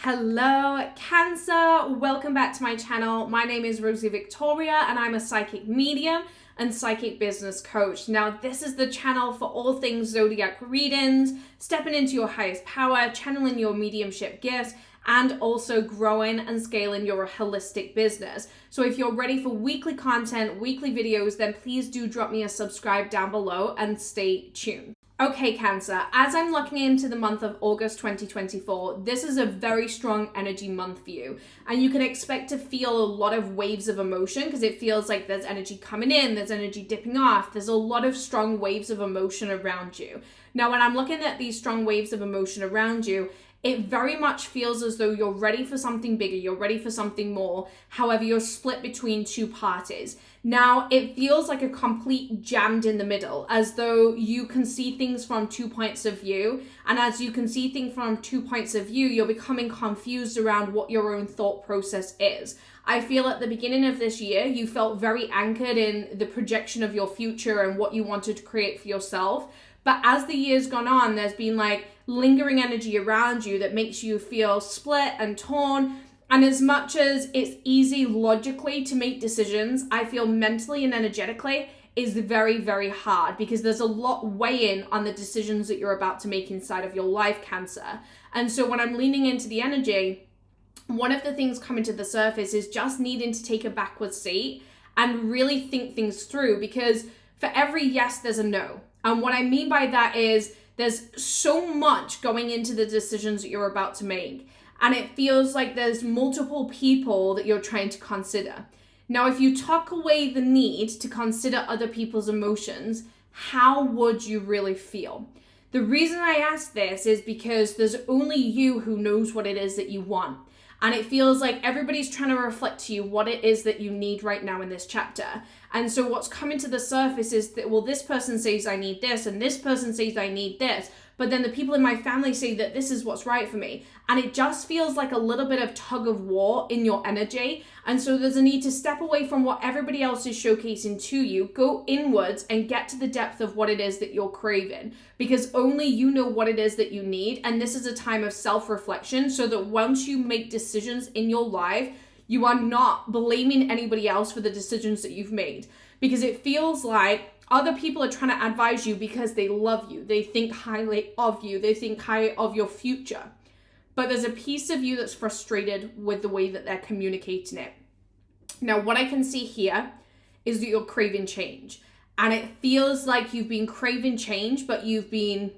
Hello Cancer, welcome back to my channel. My name is Rosie Victoria and I'm a psychic medium and psychic business coach. Now this is the channel for all things Zodiac readings, stepping into your highest power, channeling your mediumship gifts, and also growing and scaling your holistic business. So if you're ready for weekly content, weekly videos, then please do drop me a subscribe down below and stay tuned. Okay, Cancer, as I'm looking into the month of August 2024, this is a very strong energy month for you. And you can expect to feel a lot of waves of emotion because it feels like there's energy coming in, there's energy dipping off, there's a lot of strong waves of emotion around you. Now, when I'm looking at these strong waves of emotion around you, it very much feels as though you're ready for something bigger, you're ready for something more. However, you're split between two parties. Now, it feels like a complete jammed in the middle, as though you can see things from 2 points of view. And as you can see things from 2 points of view, you're becoming confused around what your own thought process is. I feel at the beginning of this year, you felt very anchored in the projection of your future and what you wanted to create for yourself. But as the year's gone on, there's been like lingering energy around you that makes you feel split and torn. And as much as it's easy logically to make decisions, I feel mentally and energetically is very, very hard because there's a lot weighing on the decisions that you're about to make inside of your life, Cancer. And so when I'm leaning into the energy, one of the things coming to the surface is just needing to take a backward seat and really think things through, because for every yes, there's a no. And what I mean by that is there's so much going into the decisions that you're about to make. And it feels like there's multiple people that you're trying to consider. Now, if you tuck away the need to consider other people's emotions, how would you really feel? The reason I ask this is because there's only you who knows what it is that you want. And it feels like everybody's trying to reflect to you what it is that you need right now in this chapter. And so what's coming to the surface is that, well, this person says I need this and this person says I need this. But then the people in my family say that this is what's right for me. And it just feels like a little bit of tug of war in your energy. And so there's a need to step away from what everybody else is showcasing to you, go inwards and get to the depth of what it is that you're craving. Because only you know what it is that you need. And this is a time of self-reflection so that once you make decisions in your life, you are not blaming anybody else for the decisions that you've made. Because it feels like other people are trying to advise you because they love you. They think highly of you. They think highly of your future. But there's a piece of you that's frustrated with the way that they're communicating it. Now, what I can see here is that you're craving change. And it feels like you've been craving change, but you've been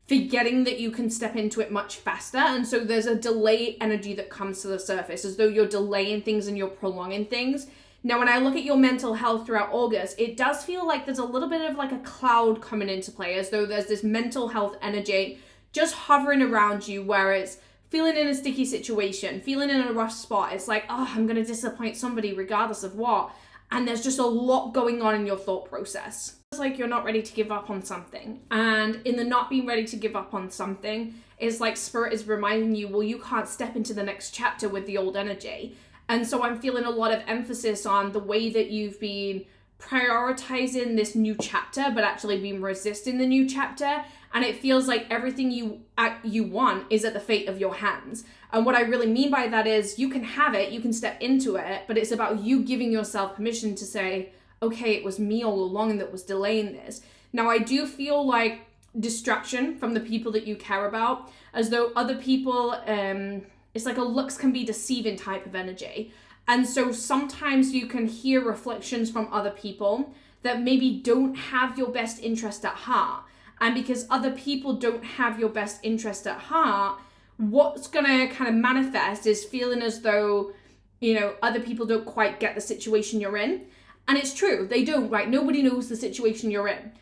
forgetting that you can step into it much faster. And so there's a delay energy that comes to the surface, as though you're delaying things and you're prolonging things. Now, when I look at your mental health throughout August, it does feel like there's a little bit of like a cloud coming into play, as though there's this mental health energy just hovering around you where it's feeling in a sticky situation, feeling in a rough spot. It's like, oh, I'm going to disappoint somebody regardless of what. And there's just a lot going on in your thought process. It's like you're not ready to give up on something. And in the not being ready to give up on something, it's like Spirit is reminding you, well, you can't step into the next chapter with the old energy. And so I'm feeling a lot of emphasis on the way that you've been prioritizing this new chapter, but actually been resisting the new chapter. And it feels like everything you want is at the fate of your hands. And what I really mean by that is you can have it, you can step into it, but it's about you giving yourself permission to say, okay, it was me all along that was delaying this. Now, I do feel like distraction from the people that you care about, as though other people, it's like a looks can be deceiving type of energy. And so sometimes you can hear reflections from other people that maybe don't have your best interest at heart. And because other people don't have your best interest at heart, what's going to kind of manifest is feeling as though, other people don't quite get the situation you're in. And it's true, they don't, right? Nobody knows the situation you're in.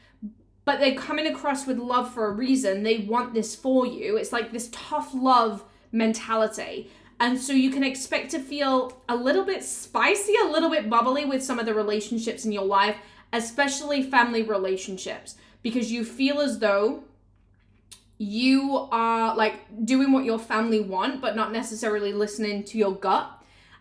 But they're coming across with love for a reason. They want this for you. It's like this tough love mentality. And so you can expect to feel a little bit spicy, a little bit bubbly with some of the relationships in your life, especially family relationships, because you feel as though you are like doing what your family want, but not necessarily listening to your gut.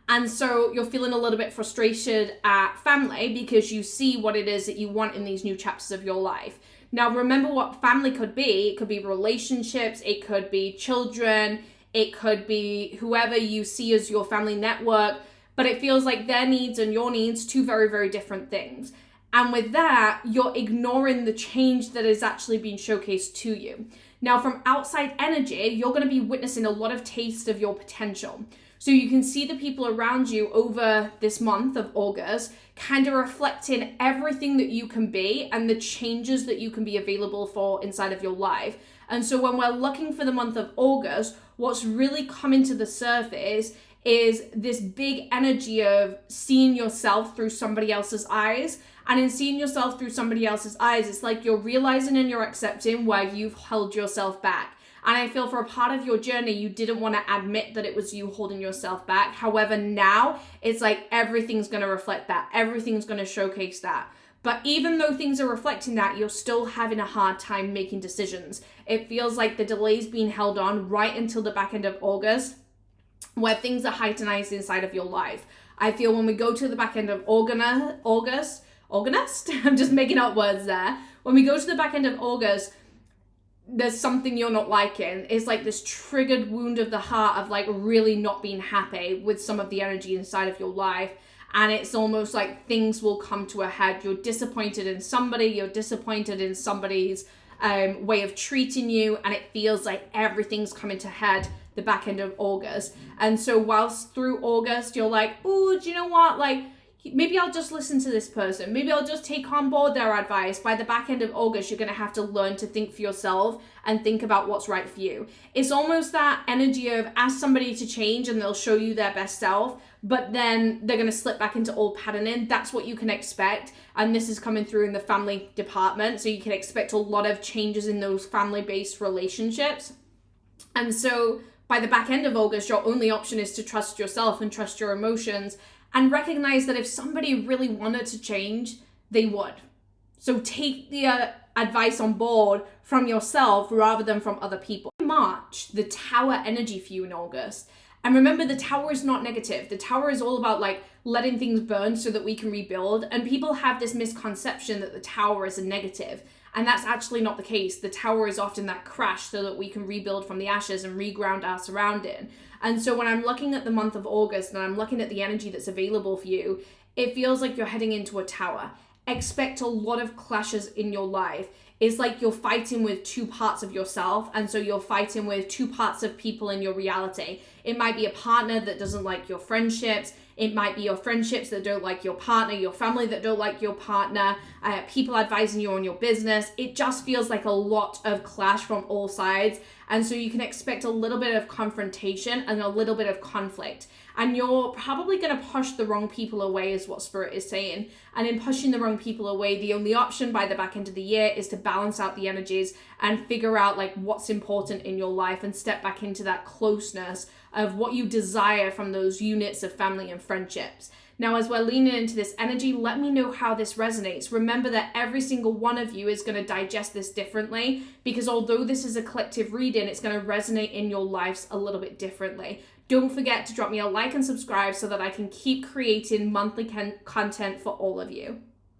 And so you're feeling a little bit frustrated at family because you see what it is that you want in these new chapters of your life. Now, remember what family could be. It could be relationships. It could be children. It could be whoever you see as your family network, but it feels like their needs and your needs, two very, very different things. And with that, you're ignoring the change that is actually being showcased to you. Now, from outside energy, you're going to be witnessing a lot of taste of your potential. So you can see the people around you over this month of August kind of reflecting everything that you can be and the changes that you can be available for inside of your life. And so when we're looking for the month of August, what's really coming to the surface is this big energy of seeing yourself through somebody else's eyes. And in seeing yourself through somebody else's eyes, it's like you're realizing and you're accepting where you've held yourself back. And I feel for a part of your journey, you didn't want to admit that it was you holding yourself back. However, now it's like everything's going to reflect that. Everything's going to showcase that. But even though things are reflecting that, you're still having a hard time making decisions. It feels like the delay's being held on right until the back end of August, where things are heightened inside of your life. I feel when we go to the back end of August, I'm just making up words there. When we go to the back end of August, there's something you're not liking. It's like this triggered wound of the heart of like really not being happy with some of the energy inside of your life. And it's almost like things will come to a head. You're disappointed in somebody, you're disappointed in somebody's way of treating you, and it feels like everything's coming to head the back end of August. And so whilst through August, you're like, oh, do you know what? Like, maybe I'll just listen to this person. Maybe I'll just take on board their advice. By the back end of August, you're going to have to learn to think for yourself and think about what's right for you. It's almost that energy of ask somebody to change and they'll show you their best self, but then they're going to slip back into old patterning. That's what you can expect. And this is coming through in the family department. So you can expect a lot of changes in those family-based relationships. And so by the back end of August, your only option is to trust yourself and trust your emotions and recognize that if somebody really wanted to change, they would. So take the advice on board from yourself rather than from other people. March, the tower energy for you in August. And remember, the tower is not negative. The tower is all about like letting things burn so that we can rebuild. And people have this misconception that the tower is a negative. And that's actually not the case. The tower is often that crash so that we can rebuild from the ashes and reground our surrounding. And so when I'm looking at the month of August and I'm looking at the energy that's available for you, it feels like you're heading into a tower. Expect a lot of clashes in your life. It's like you're fighting with two parts of yourself, and so you're fighting with two parts of people in your reality. It might be a partner that doesn't like your friendships. It might be your friendships that don't like your partner, your family that don't like your partner, people advising you on your business. It just feels like a lot of clash from all sides. And so you can expect a little bit of confrontation and a little bit of conflict. And you're probably going to push the wrong people away is what Spirit is saying. And in pushing the wrong people away, the only option by the back end of the year is to balance out the energies and figure out like what's important in your life and step back into that closeness of what you desire from those units of family and friendships. Now, as we're leaning into this energy, let me know how this resonates. Remember that every single one of you is going to digest this differently, because although this is a collective reading, it's going to resonate in your lives a little bit differently. Don't forget to drop me a like and subscribe so that I can keep creating monthly content for all of you.